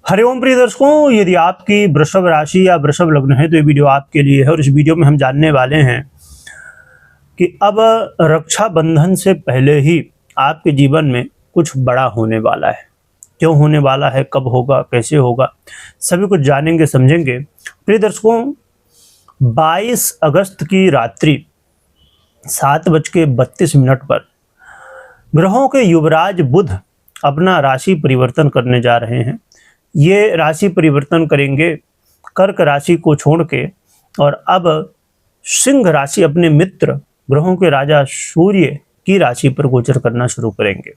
हरिओम प्रिय दर्शकों, यदि आपकी वृषभ राशि या वृषभ लग्न है तो ये वीडियो आपके लिए है। और इस वीडियो में हम जानने वाले हैं कि अब रक्षाबंधन से पहले ही आपके जीवन में कुछ बड़ा होने वाला है। क्यों होने वाला है, कब होगा, कैसे होगा, सभी कुछ जानेंगे समझेंगे। प्रिय दर्शकों, 22 अगस्त की रात्रि 7:32 पर ग्रहों के युवराज बुध अपना राशि परिवर्तन करने जा रहे हैं। ये राशि परिवर्तन करेंगे कर्क राशि को छोड़ के, और अब सिंह राशि अपने मित्र ग्रहों के राजा सूर्य की राशि पर गोचर करना शुरू करेंगे।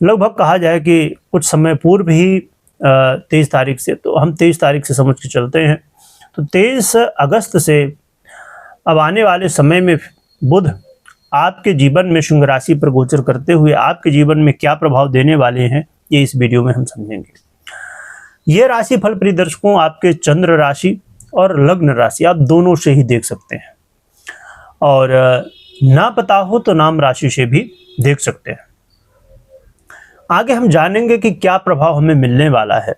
लगभग कहा जाए कि कुछ समय पूर्व ही 23 तारीख से, तो हम 23 तारीख से समझ के चलते हैं। तो 23 अगस्त से अब आने वाले समय में बुध आपके जीवन में सिंह राशि पर गोचर करते हुए आपके जीवन में क्या प्रभाव देने वाले हैं, ये इस वीडियो में हम समझेंगे। ये राशि फल प्रिय दर्शकों आपके चंद्र राशि और लग्न राशि आप दोनों से ही देख सकते हैं, और ना पता हो तो नाम राशि से भी देख सकते हैं। आगे हम जानेंगे कि क्या प्रभाव हमें मिलने वाला है।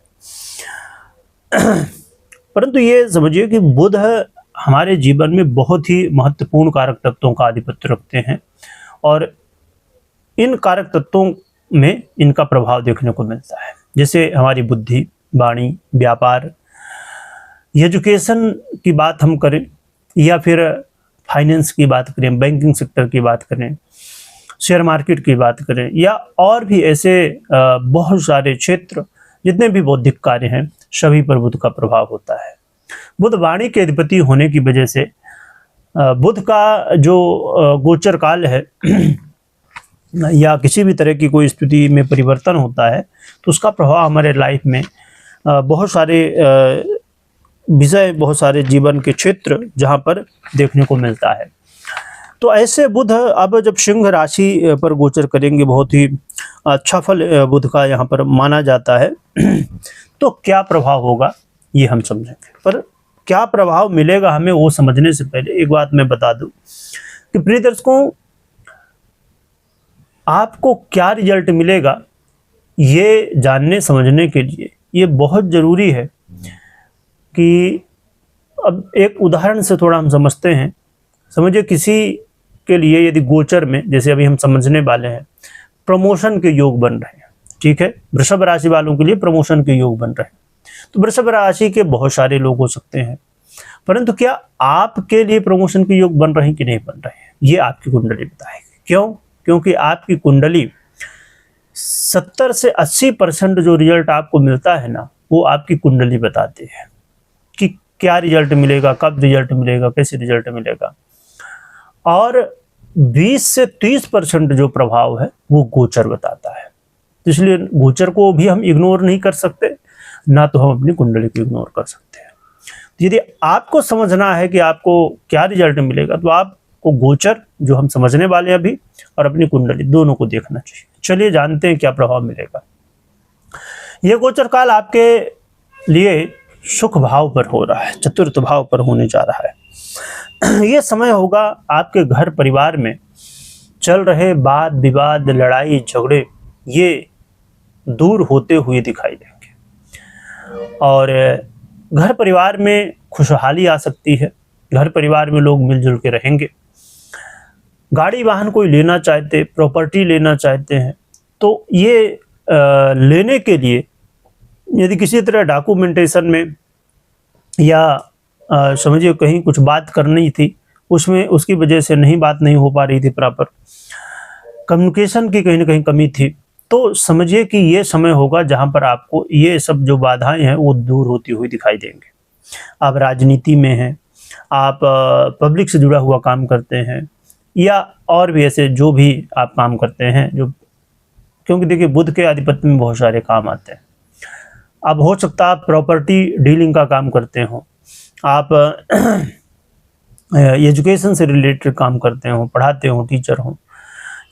परंतु ये समझिए कि बुध हमारे जीवन में बहुत ही महत्वपूर्ण कारक तत्वों का आधिपत्य रखते हैं, और इन कारक तत्वों में इनका प्रभाव देखने को मिलता है। जैसे हमारी बुद्धि, वाणी, व्यापार, एजुकेशन की बात हम करें, या फिर फाइनेंस की बात करें, बैंकिंग सेक्टर की बात करें, शेयर मार्केट की बात करें, या और भी ऐसे बहुत सारे क्षेत्र, जितने भी बौद्धिक कार्य हैं, सभी पर बुध का प्रभाव होता है। बुध वाणी के अधिपति होने की वजह से बुध का जो गोचर काल है या किसी भी तरह की कोई स्थिति में परिवर्तन होता है, तो उसका प्रभाव हमारे लाइफ में बहुत सारे विषय, बहुत सारे जीवन के क्षेत्र जहां पर देखने को मिलता है। तो ऐसे बुध अब जब सिंह राशि पर गोचर करेंगे, बहुत ही अच्छा फल बुध का यहाँ पर माना जाता है। तो क्या प्रभाव होगा ये हम समझेंगे, पर क्या प्रभाव मिलेगा हमें वो समझने से पहले एक बात मैं बता दूं कि प्रिय दर्शकों, आपको क्या रिजल्ट मिलेगा ये जानने समझने के लिए ये बहुत ज़रूरी है कि अब एक उदाहरण से थोड़ा हम समझते हैं। समझिए किसी के लिए यदि गोचर में, जैसे अभी हम समझने वाले हैं, प्रमोशन के योग बन रहे हैं, ठीक है, वृषभ राशि वालों के लिए प्रमोशन के योग बन रहे हैं, तो वृषभ राशि के बहुत सारे लोग हो सकते हैं, परंतु क्या आपके लिए प्रमोशन के योग बन रहे हैं कि नहीं बन रहे हैं, ये आपकी कुंडली बताएगी। क्यों? क्योंकि आपकी कुंडली 70 से 80% जो रिजल्ट आपको मिलता है ना, वो आपकी कुंडली बताती है कि क्या रिजल्ट मिलेगा, कब रिजल्ट मिलेगा, कैसे रिजल्ट मिलेगा। और 20 से 30% जो प्रभाव है वो गोचर बताता है। इसलिए गोचर को भी हम इग्नोर नहीं कर सकते, ना तो हम अपनी कुंडली को इग्नोर कर सकते हैं। यदि आपको समझना है कि आपको क्या रिजल्ट मिलेगा, तो आपको गोचर जो हम समझने वाले हैं अभी, और अपनी कुंडली दोनों को देखना चाहिए। चलिए जानते हैं क्या प्रभाव मिलेगा। यह गोचर काल आपके लिए सुख भाव पर हो रहा है, चतुर्थ भाव पर होने जा रहा है। यह समय होगा आपके घर परिवार में चल रहे वाद विवाद, लड़ाई झगड़े, ये दूर होते हुए दिखाई देंगे, और घर परिवार में खुशहाली आ सकती है। घर परिवार में लोग मिलजुल के रहेंगे। गाड़ी वाहन कोई लेना चाहते, प्रॉपर्टी लेना चाहते हैं, तो ये लेने के लिए यदि किसी तरह डॉक्यूमेंटेशन में या समझिए कहीं कुछ बात करनी थी, उसमें उसकी वजह से बात नहीं हो पा रही थी, प्रॉपर कम्युनिकेशन की कहीं ना कहीं कमी थी, तो समझिए कि ये समय होगा जहां पर आपको ये सब जो बाधाएं हैं वो दूर होती हुई दिखाई देंगे। आप राजनीति में हैं, आप पब्लिक से जुड़ा हुआ काम करते हैं, या और भी ऐसे जो भी आप काम करते हैं, जो, क्योंकि देखिए बुध के आधिपत्य में बहुत सारे काम आते हैं। अब हो सकता है आप प्रॉपर्टी डीलिंग का काम करते हो, आप एजुकेशन से रिलेटेड काम करते हो, पढ़ाते हो, टीचर हो,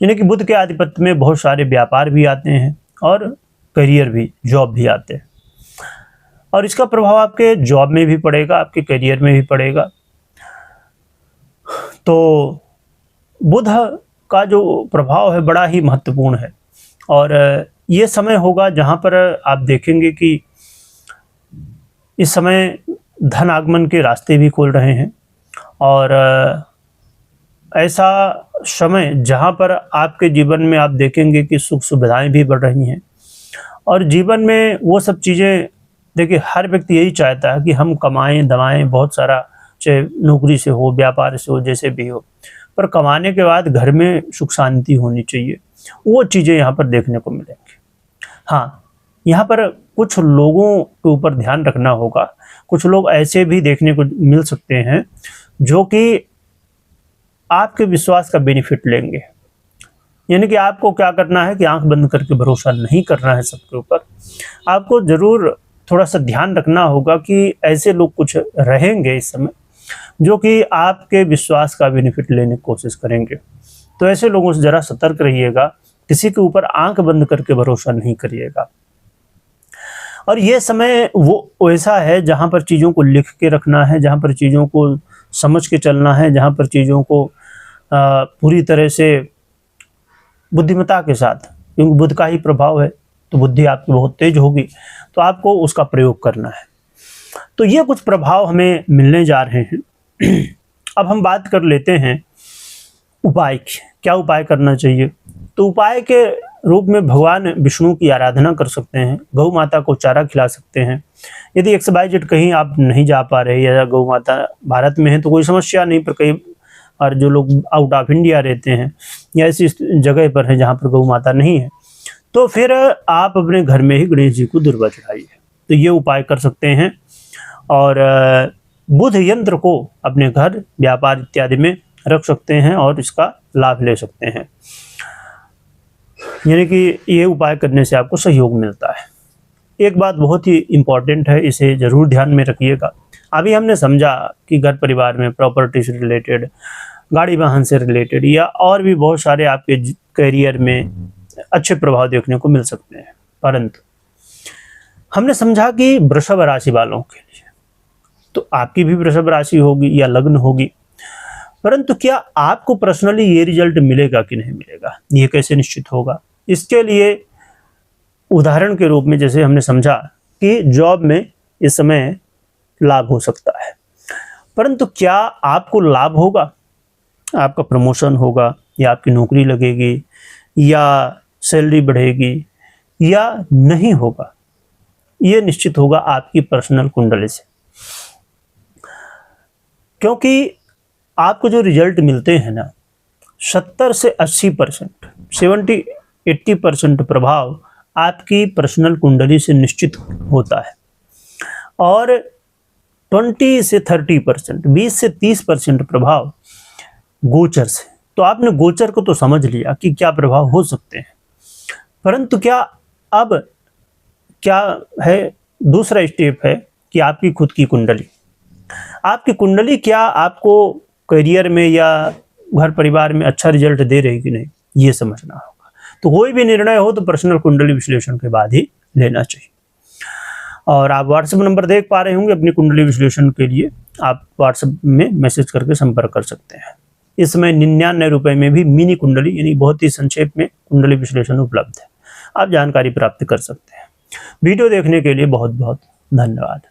यानी कि बुध के आधिपत्य में बहुत सारे व्यापार भी आते हैं और करियर भी, जॉब भी आते हैं, और इसका प्रभाव आपके जॉब में भी पड़ेगा, आपके करियर में भी पड़ेगा। तो बुध का जो प्रभाव है बड़ा ही महत्वपूर्ण है, और ये समय होगा जहाँ पर आप देखेंगे कि इस समय धन आगमन के रास्ते भी खोल रहे हैं, और ऐसा समय जहाँ पर आपके जीवन में आप देखेंगे कि सुख सुविधाएं भी बढ़ रही हैं, और जीवन में वो सब चीज़ें, देखिए हर व्यक्ति यही चाहता है कि हम कमाएं दमाएं बहुत सारा, चाहे नौकरी से हो, व्यापार से हो, जैसे भी हो, पर कमाने के बाद घर में सुख शांति होनी चाहिए। वो चीज़ें यहाँ पर देखने को मिलेंगी। हाँ, यहाँ पर कुछ लोगों के ऊपर ध्यान रखना होगा। कुछ लोग ऐसे भी देखने को मिल सकते हैं जो कि आपके विश्वास का बेनिफिट लेंगे। यानी कि आपको क्या करना है कि आंख बंद करके भरोसा नहीं करना है सबके ऊपर। आपको ज़रूर थोड़ा सा ध्यान रखना होगा कि ऐसे लोग कुछ रहेंगे इस समय जो कि आपके विश्वास का बेनिफिट लेने की कोशिश करेंगे। तो ऐसे लोगों से ज़रा सतर्क रहिएगा, किसी के ऊपर आंख बंद करके भरोसा नहीं करिएगा। और ये समय वो ऐसा है जहाँ पर चीज़ों को लिख के रखना है, जहाँ पर चीज़ों को समझ के चलना है, जहाँ पर चीज़ों को पूरी तरह से बुद्धिमत्ता के साथ, क्योंकि बुद्ध का ही प्रभाव है तो बुद्धि आपकी बहुत तेज होगी, तो आपको उसका प्रयोग करना है। तो ये कुछ प्रभाव हमें मिलने जा रहे हैं। अब हम बात कर लेते हैं उपाय की। क्या उपाय करना चाहिए? तो उपाय के रूप में भगवान विष्णु की आराधना कर सकते हैं, गौ माता को चारा खिला सकते हैं। यदि XYZ कहीं आप नहीं जा पा रहे या गौ माता भारत में है तो कोई समस्या नहीं, पर कई और जो लोग आउट ऑफ इंडिया रहते हैं या ऐसी जगह पर हैं जहाँ पर गौ माता नहीं है, तो फिर आप अपने घर में ही गणेश जी को दुर्वा चढ़ाइए। तो ये उपाय कर सकते हैं। और बुध यंत्र को अपने घर, व्यापार इत्यादि में रख सकते हैं और इसका लाभ ले सकते हैं। यानी कि ये उपाय करने से आपको सहयोग मिलता है। एक बात बहुत ही इम्पॉर्टेंट है, इसे ज़रूर ध्यान में रखिएगा। अभी हमने समझा कि घर परिवार में प्रॉपर्टी से रिलेटेड, गाड़ी वाहन से रिलेटेड या और भी बहुत सारे आपके करियर में अच्छे प्रभाव देखने को मिल सकते हैं, परंतु हमने समझा कि वृषभ राशि वालों के लिए, तो आपकी भी वृषभ राशि होगी या लग्न होगी, परंतु क्या आपको पर्सनली ये रिजल्ट मिलेगा कि नहीं मिलेगा, ये कैसे निश्चित होगा? इसके लिए उदाहरण के रूप में जैसे हमने समझा कि जॉब में इस समय लाभ हो सकता है, परंतु क्या आपको लाभ होगा, आपका प्रमोशन होगा या आपकी नौकरी लगेगी या सैलरी बढ़ेगी या नहीं होगा, ये निश्चित होगा आपकी पर्सनल कुंडली से। क्योंकि आपको जो रिजल्ट मिलते हैं ना, 70 से 80%, 70-80% प्रभाव आपकी पर्सनल कुंडली से निश्चित होता है, और 20 से 30%, 20 से 30% प्रभाव गोचर से। तो आपने गोचर को तो समझ लिया कि क्या प्रभाव हो सकते हैं, परंतु अब क्या है, दूसरा स्टेप है कि आपकी खुद की कुंडली। आपकी कुंडली क्या आपको करियर में या घर परिवार में अच्छा रिजल्ट दे रही कि नहीं, ये समझना होगा। तो कोई भी निर्णय हो तो पर्सनल कुंडली विश्लेषण के बाद ही लेना चाहिए। और आप व्हाट्सएप नंबर देख पा रहे होंगे, अपनी कुंडली विश्लेषण के लिए आप व्हाट्सएप में मैसेज करके संपर्क कर सकते हैं। इस समय 99 रुपये में भी मिनी कुंडली यानी बहुत ही संक्षेप में कुंडली विश्लेषण उपलब्ध है, आप जानकारी प्राप्त कर सकते हैं। वीडियो देखने के लिए बहुत बहुत धन्यवाद।